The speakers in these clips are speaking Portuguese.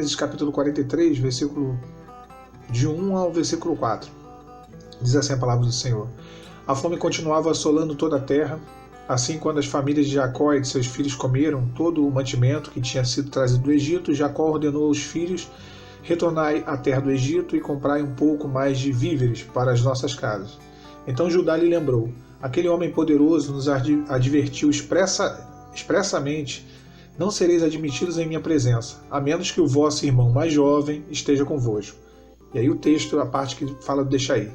Gênesis capítulo 43, versículo de 1 ao versículo 4. Diz assim a palavra do Senhor: A fome continuava assolando toda a terra. Assim, quando as famílias de Jacó e de seus filhos comeram todo o mantimento que tinha sido trazido do Egito, Jacó ordenou aos filhos: Retornai à terra do Egito e comprai um pouco mais de víveres para as nossas casas. Então Judá lhe lembrou: Aquele homem poderoso nos advertiu expressamente: Não sereis admitidos em minha presença, a menos que o vosso irmão mais jovem esteja convosco. E aí o texto, a parte que fala do deixa ir.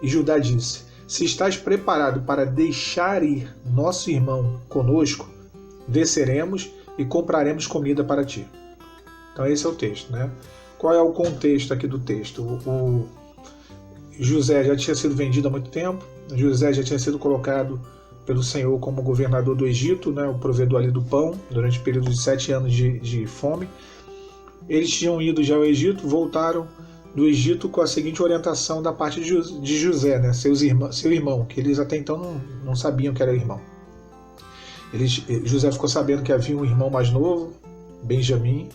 E Judá disse: Se estás preparado para deixar ir nosso irmão conosco, desceremos e compraremos comida para ti. Então esse é o texto, né? Qual é o contexto aqui do texto? O José já tinha sido vendido há muito tempo. José já tinha sido colocado pelo Senhor como governador do Egito, né? O provedor ali do pão, durante o período de 7 anos de fome. Eles tinham ido já ao Egito, voltaram do Egito com a seguinte orientação da parte de José, né? Seu irmão, que eles até então não sabiam que era irmão. José ficou sabendo que havia um irmão mais novo, Benjamim,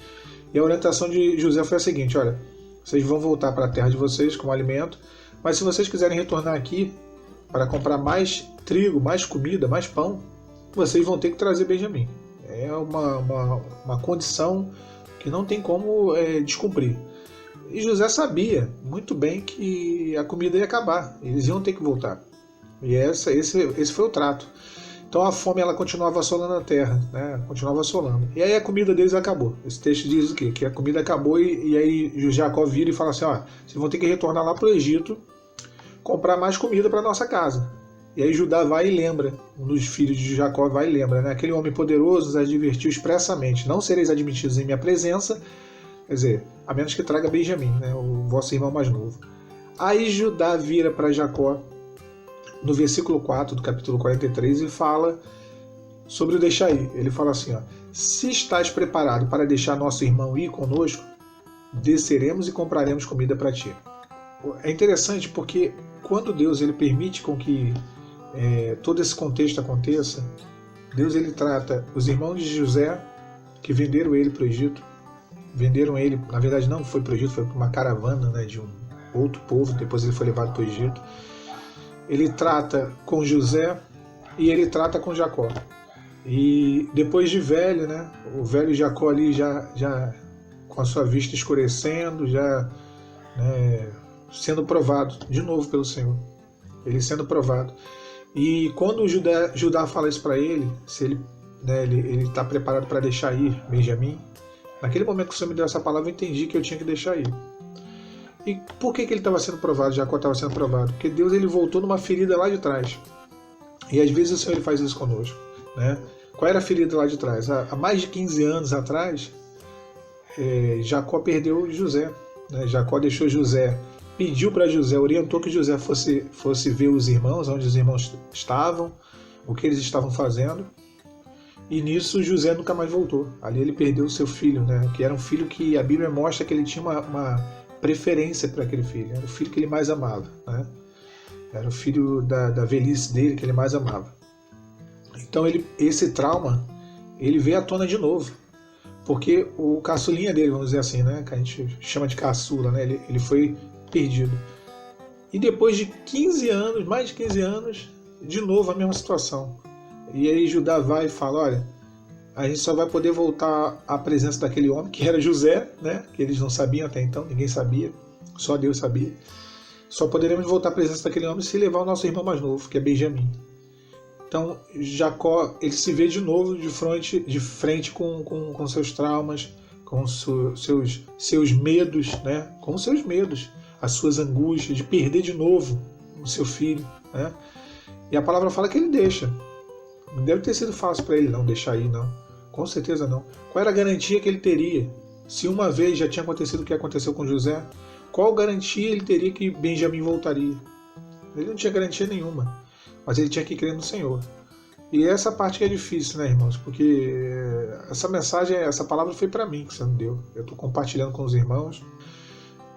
e a orientação de José foi a seguinte: olha, vocês vão voltar para a terra de vocês como alimento, mas se vocês quiserem retornar aqui para comprar mais trigo, mais comida, mais pão, vocês vão ter que trazer Benjamim. É uma condição que não tem como descumprir. E José sabia muito bem que a comida ia acabar, eles iam ter que voltar. E esse foi o trato. Então a fome ela continuava assolando a terra, né? Continuava assolando. E aí a comida deles acabou. Esse texto diz o quê? Que a comida acabou e aí Jacó vira e fala assim: ó, vocês vão ter que retornar lá para o Egito, comprar mais comida para nossa casa. E aí Judá vai e lembra, um dos filhos de Jacó vai e lembra, né? Aquele homem poderoso os advertiu expressamente: não sereis admitidos em minha presença, quer dizer, a menos que traga Benjamim, né? O vosso irmão mais novo. Aí Judá vira para Jacó, no versículo 4 do capítulo 43, e fala sobre o deixar ir. Ele fala assim: ó, se estás preparado para deixar nosso irmão ir conosco, desceremos e compraremos comida para ti. É interessante porque quando Deus ele permite com que todo esse contexto aconteça, Deus ele trata os irmãos de José, que venderam ele para o Egito, venderam ele, na verdade não foi para o Egito, foi para uma caravana, né, de um outro povo, depois ele foi levado para o Egito. Ele trata com José e ele trata com Jacó. E depois de velho, né, o velho Jacó ali já com a sua vista escurecendo, já, né, sendo provado de novo pelo Senhor. Ele sendo provado. E quando Judá fala isso para ele, se ele está preparado para deixar ir Benjamim, naquele momento que o Senhor me deu essa palavra, eu entendi que eu tinha que deixar ir. E por que ele estava sendo provado? Jacó estava sendo provado? Porque Deus ele voltou numa ferida lá de trás. E às vezes o Senhor ele faz isso conosco, né? Qual era a ferida lá de trás? Há mais de 15 anos atrás, Jacó perdeu José, né? Jacó deixou José, pediu para José, orientou que José fosse ver os irmãos, onde os irmãos estavam, o que eles estavam fazendo. E nisso José nunca mais voltou. Ali ele perdeu o seu filho, né? Que era um filho que a Bíblia mostra que ele tinha uma preferência para aquele filho. Era o filho que ele mais amava, né? Era o filho da velhice dele que ele mais amava. Então esse trauma ele veio à tona de novo, porque o caçulinha dele, vamos dizer assim, né? Que a gente chama de caçula, né? Ele foi perdido. E depois de 15 anos, mais de 15 anos, de novo a mesma situação. E aí Judá vai e fala: olha, a gente só vai poder voltar à presença daquele homem, que era José, né? Que eles não sabiam até então, ninguém sabia, só Deus sabia. Só poderemos voltar à presença daquele homem se levar o nosso irmão mais novo, que é Benjamim. Então Jacó, ele se vê de novo de frente com seus traumas, com seus medos, né? Com seus medos, as suas angústias de perder de novo o seu filho, né? E a palavra fala que ele deixa. Não deve ter sido fácil para ele não deixar ir, não. Com certeza não. Qual era a garantia que ele teria? Se uma vez já tinha acontecido o que aconteceu com José, qual garantia ele teria que Benjamim voltaria? Ele não tinha garantia nenhuma. Mas ele tinha que crer no Senhor. E essa parte que é difícil, né, irmãos? Porque essa mensagem, essa palavra foi para mim que você me deu. Eu estou compartilhando com os irmãos.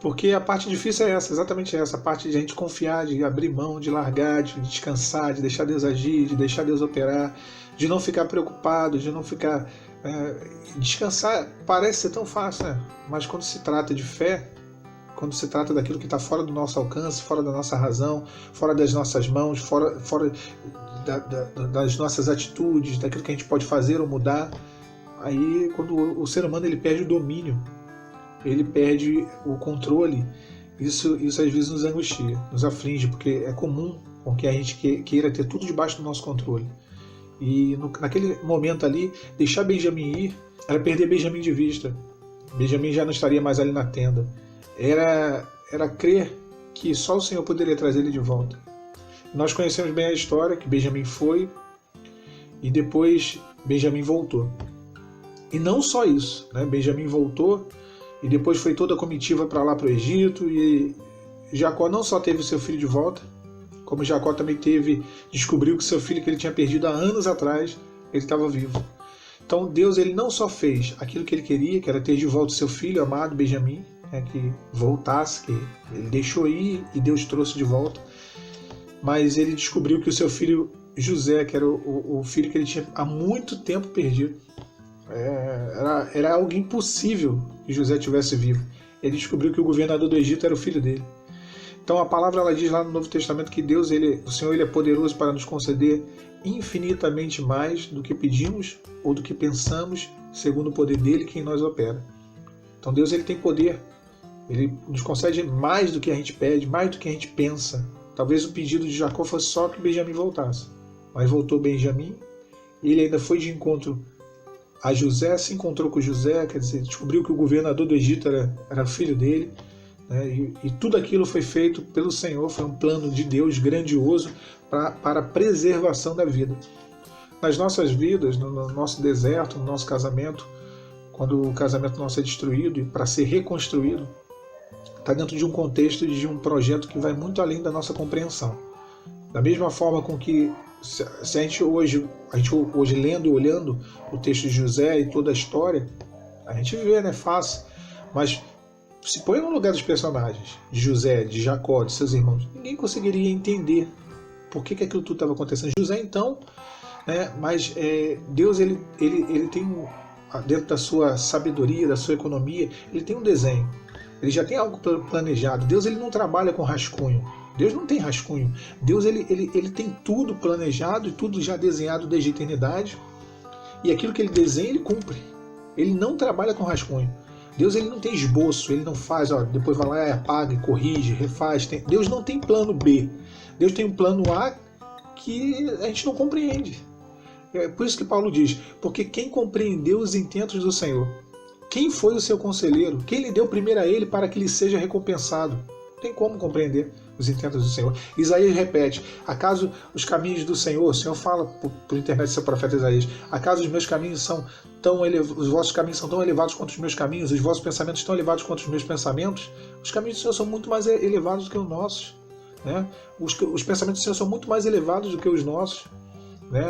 Porque a parte difícil é essa, exatamente essa. A parte de a gente confiar, de abrir mão, de largar, de descansar, de deixar Deus agir, de deixar Deus operar, de não ficar preocupado, de não ficar Descansar parece ser tão fácil, né? Mas quando se trata de fé, quando se trata daquilo que está fora do nosso alcance, fora da nossa razão, fora das nossas mãos, fora das nossas atitudes, daquilo que a gente pode fazer ou mudar, aí quando o ser humano ele perde o domínio, ele perde o controle, isso às vezes nos angustia, nos aflige, porque é comum com que a gente queira ter tudo debaixo do nosso controle. E naquele momento ali, deixar Benjamim ir era perder Benjamim de vista. Benjamim já não estaria mais ali na tenda. Era crer que só o Senhor poderia trazer ele de volta. Nós conhecemos bem a história, que Benjamim foi e depois Benjamim voltou. E não só isso, né? Benjamim voltou e depois foi toda a comitiva para lá para o Egito, e Jacó não só teve o seu filho de volta, como Jacó também descobriu que seu filho que ele tinha perdido há anos atrás, ele estava vivo. Então Deus ele não só fez aquilo que ele queria, que era ter de volta o seu filho amado Benjamim, que voltasse, que ele deixou ir e Deus trouxe de volta, mas ele descobriu que o seu filho José, que era o filho que ele tinha há muito tempo perdido, era algo impossível que José tivesse vivo. Ele descobriu que o governador do Egito era o filho dele. Então a palavra ela diz lá no Novo Testamento que Deus, o Senhor ele é poderoso para nos conceder infinitamente mais do que pedimos ou do que pensamos, segundo o poder dele que em nós opera. Então Deus ele tem poder, ele nos concede mais do que a gente pede, mais do que a gente pensa. Talvez o pedido de Jacó fosse só que Benjamim voltasse, mas voltou Benjamim, ele ainda foi de encontro a José, se encontrou com José, quer dizer, descobriu que o governador do Egito era filho dele, né? E tudo aquilo foi feito pelo Senhor, foi um plano de Deus grandioso para a preservação da vida. Nas nossas vidas, no nosso deserto, no nosso casamento, quando o casamento nosso é destruído e para ser reconstruído, está dentro de um contexto de um projeto que vai muito além da nossa compreensão. Da mesma forma com que se a gente hoje lendo e olhando o texto de José e toda a história, a gente vê, né, fácil, mas se põe no lugar dos personagens, de José, de Jacó, de seus irmãos, ninguém conseguiria entender por que aquilo tudo estava acontecendo. José então, né, mas Deus ele tem, dentro da sua sabedoria, da sua economia, ele tem um desenho, ele já tem algo planejado. Deus ele não trabalha com rascunho. Deus não tem rascunho. Deus ele tem tudo planejado e tudo já desenhado desde a eternidade. E aquilo que ele desenha, ele cumpre. Ele não trabalha com rascunho. Deus ele não tem esboço, ele não faz, depois vai lá e apaga, e corrige, refaz. Deus não tem plano B. Deus tem um plano A que a gente não compreende. É por isso que Paulo diz, porque quem compreendeu os intentos do Senhor? Quem foi o seu conselheiro? Quem lhe deu primeiro a ele para que lhe seja recompensado? Não tem como compreender os intentos do Senhor. Isaías repete, acaso os caminhos do Senhor, o Senhor fala por intermédio do seu profeta Isaías, acaso os meus caminhos são tão elevados, os vossos caminhos são tão elevados quanto os meus caminhos, os vossos pensamentos tão elevados quanto os meus pensamentos? Os caminhos do Senhor são muito mais elevados do que os nossos, né? Os pensamentos do Senhor são muito mais elevados do que os nossos, né?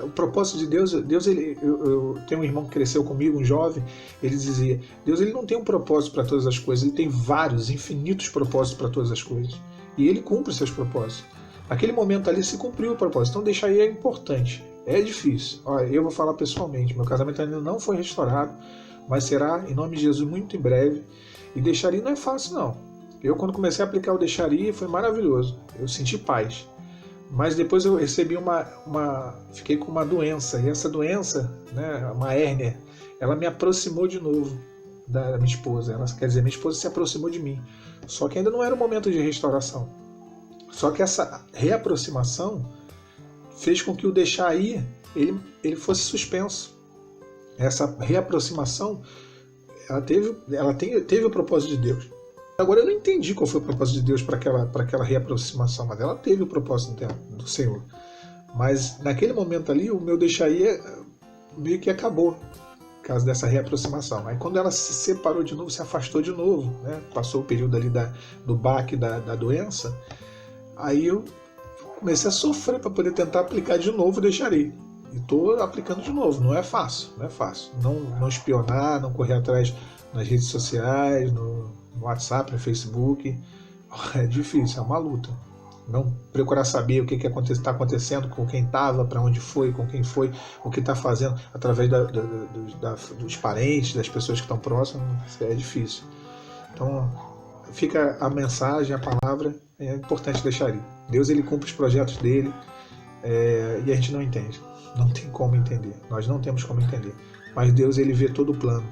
O propósito de Deus eu tenho um irmão que cresceu comigo, um jovem, ele dizia, Deus ele não tem um propósito para todas as coisas, ele tem vários, infinitos propósitos para todas as coisas. E ele cumpre seus propósitos. Naquele momento ali se cumpriu o propósito. Então deixar aí é importante. É difícil. Olha, eu vou falar pessoalmente. Meu casamento ainda não foi restaurado, mas será, em nome de Jesus, muito em breve. E deixar aí não é fácil, não. Eu, quando comecei a aplicar o deixar aí, foi maravilhoso. Eu senti paz. Mas depois eu recebi fiquei com uma doença. E essa doença, né, uma hérnia, ela me aproximou de novo da minha esposa. Quer dizer, minha esposa se aproximou de mim. Só que ainda não era o momento de restauração. Só que essa reaproximação fez com que o deixar ir ele fosse suspenso. Essa reaproximação ela teve o propósito de Deus. Agora eu não entendi qual foi o propósito de Deus para aquela reaproximação, mas ela teve o propósito do Senhor. Mas naquele momento ali o meu deixar ir meio que acabou. Por causa dessa reaproximação. Aí quando ela se separou de novo, se afastou de novo, né? Passou o período ali do baque da doença, aí eu comecei a sofrer para poder tentar aplicar de novo o deixarei. E estou aplicando de novo, não é fácil, não é fácil. Não espionar, não correr atrás nas redes sociais, no WhatsApp, no Facebook, é difícil, é uma luta. não procurar saber o que está acontecendo, com quem estava, para onde foi, com quem foi, o que está fazendo, através dos parentes, das pessoas que estão próximas, é difícil. Então, fica a mensagem, a palavra, é importante deixar ali. Deus, ele cumpre os projetos dele, e a gente não entende. Não tem como entender. Nós não temos como entender. Mas Deus, ele vê todo o plano.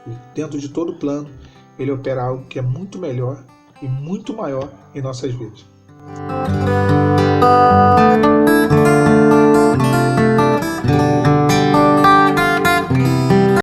E dentro de todo o plano, ele opera algo que é muito melhor e muito maior em nossas vidas.